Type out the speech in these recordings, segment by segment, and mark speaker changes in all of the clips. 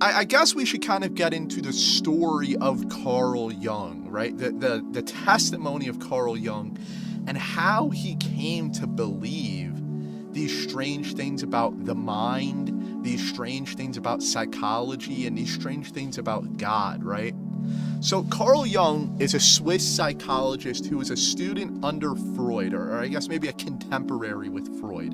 Speaker 1: I guess we should kind of get into the story of Carl Jung, right? The testimony of Carl Jung and how he came to believe these strange things about the mind, these strange things about psychology, and these strange things about God, right? So Carl Jung is a Swiss psychologist who was a student under Freud, or I guess maybe a contemporary with Freud.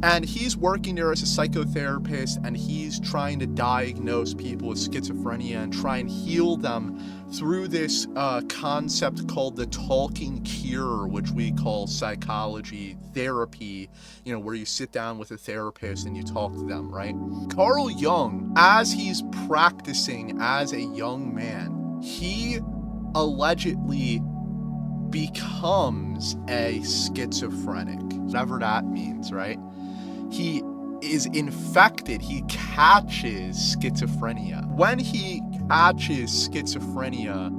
Speaker 1: And he's working there as a psychotherapist, and he's trying to diagnose people with schizophrenia and try and heal them through this concept called the talking cure, which we call psychology therapy, where you sit down with a therapist and you talk to them, right? Carl Jung, as he's practicing as a young man, he allegedly becomes a schizophrenic, whatever that means, right? He is infected, he catches schizophrenia. When he catches schizophrenia,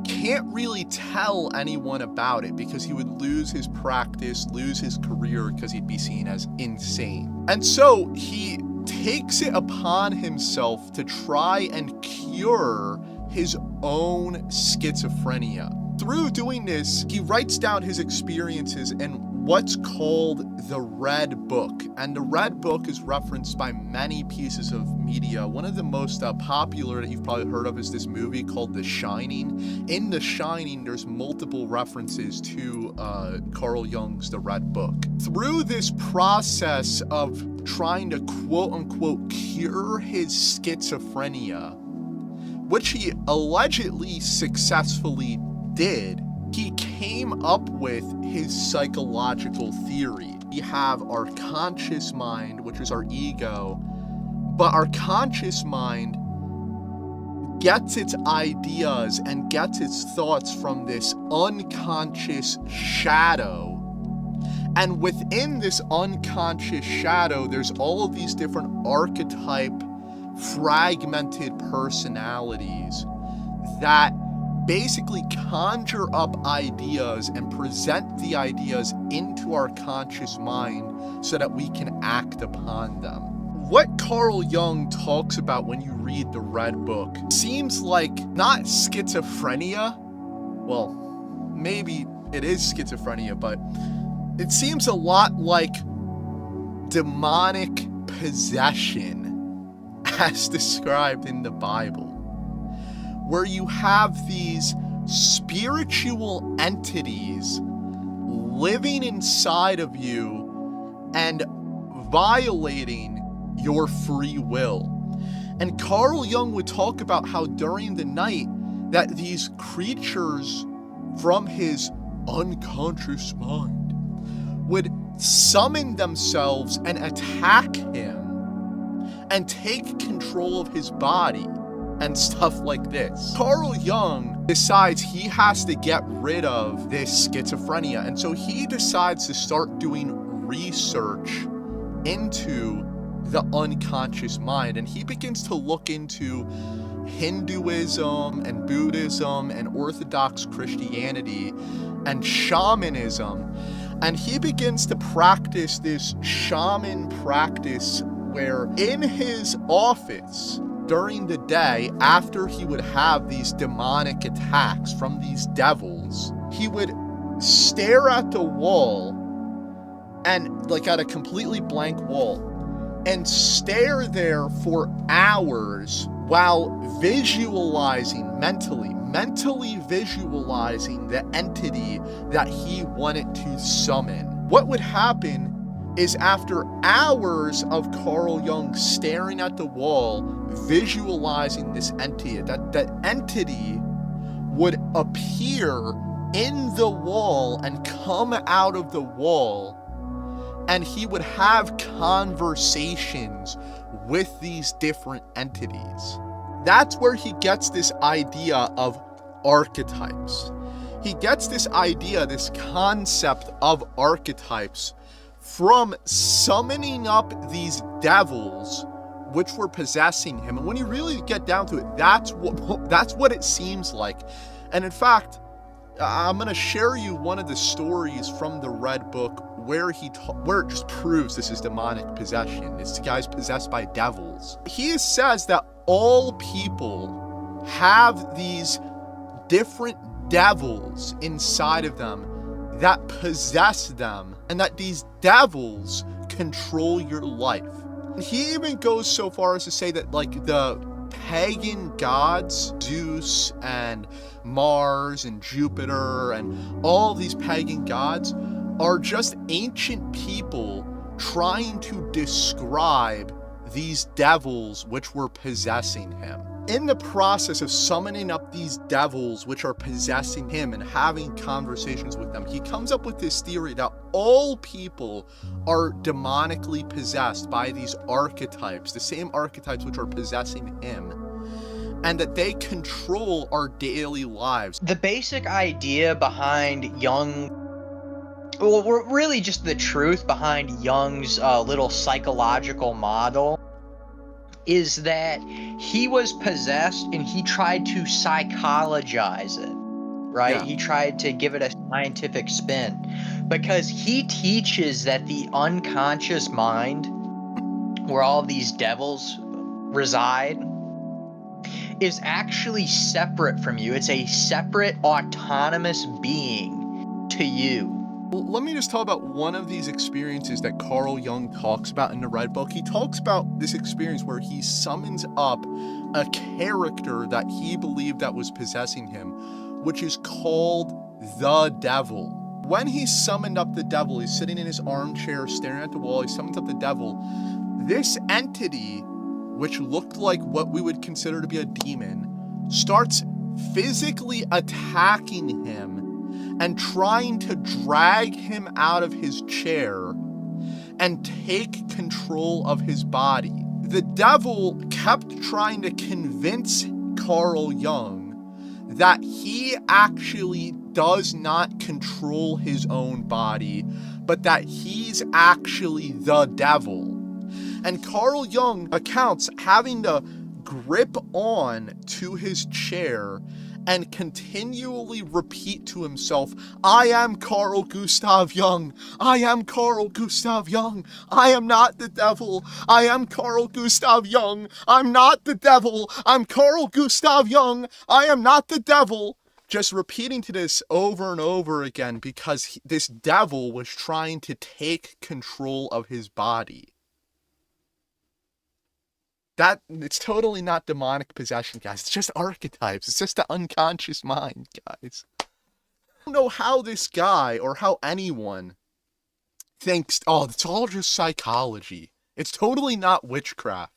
Speaker 1: can't really tell anyone about it because he would lose his practice, lose his career, because he'd be seen as insane. And so he takes it upon himself to try and cure his own schizophrenia. Through doing this, he writes down his experiences in what's called the Red Book. And the Red Book is referenced by many pieces of media. One of the most popular that you've probably heard of is this movie called The Shining. In The Shining, there's multiple references to Carl Jung's The Red Book. Through this process of trying to quote-unquote cure his schizophrenia, which he allegedly successfully did, he came up with his psychological theory. We have our conscious mind, which is our ego, but our conscious mind gets its ideas and gets its thoughts from this unconscious shadow. And within this unconscious shadow, there's all of these different archetype, fragmented personalities that basically conjure up ideas and present the ideas into our conscious mind so that we can act upon them. What Carl Jung talks about when you read the Red Book seems like not schizophrenia. Well, maybe it is schizophrenia, but it seems a lot like demonic possession as described in the Bible, where you have these spiritual entities living inside of you and violating your free will. And Carl Jung would talk about how during the night that these creatures from his unconscious mind would summon themselves and attack him and take control of his body and stuff like this. Carl Jung decides he has to get rid of this schizophrenia, and so he decides to start doing research into the unconscious mind, and he begins to look into Hinduism and Buddhism and Orthodox Christianity and shamanism, and he begins to practice this shaman practice where in his office during the day, after he would have these demonic attacks from these devils, he would stare at the wall and like at a completely blank wall and stare there for hours while visualizing mentally visualizing the entity that he wanted to summon. What would happen is after hours of Carl Jung staring at the wall, visualizing this entity, that entity would appear in the wall and come out of the wall, and he would have conversations with these different entities. That's where he gets this idea of archetypes. He gets this idea, this concept of archetypes from summoning up these devils which were possessing him. And when you really get down to it, that's what it seems like. And in fact, I'm going to share you one of the stories from the Red Book where where it just proves this is demonic possession. This guy's possessed by devils. He says that all people have these different devils inside of them that possess them, and that these devils control your life. He even goes so far as to say that, like, the pagan gods, Zeus and Mars and Jupiter and all these pagan gods, are just ancient people trying to describe these devils which were possessing him. In the process of summoning up these devils which are possessing him and having conversations with them, he comes up with this theory that all people are demonically possessed by these archetypes, the same archetypes which are possessing him, and that they control our daily lives.
Speaker 2: The basic idea behind Jung, well, really just the truth behind Jung's little psychological model, is that he was possessed and he tried to psychologize it, right?
Speaker 1: Yeah.
Speaker 2: He tried to give it a scientific spin, because he teaches that the unconscious mind, where all these devils reside, is actually separate from you. It's a separate, autonomous being to you.
Speaker 1: Well, let me just talk about one of these experiences that Carl Jung talks about in the Red Book. He talks about this experience where he summons up a character that he believed that was possessing him, which is called the devil. When he summoned up the devil, he's sitting in his armchair staring at the wall, he summons up the devil. This entity, which looked like what we would consider to be a demon, starts physically attacking him and trying to drag him out of his chair and take control of his body. The devil kept trying to convince Carl Jung that he actually does not control his own body, but that he's actually the devil. And Carl Jung accounts having to grip on to his chair and continually repeat to himself, I am Carl Gustav Jung. I am Carl Gustav Jung. I am not the devil. I am Carl Gustav Jung. I'm not the devil. I'm Carl Gustav Jung. I am not the devil. Just repeating to this over and over again because this devil was trying to take control of his body. It's totally not demonic possession, guys. It's just archetypes. It's just the unconscious mind, guys. I don't know how this guy or how anyone thinks, oh, it's all just psychology. It's totally not witchcraft.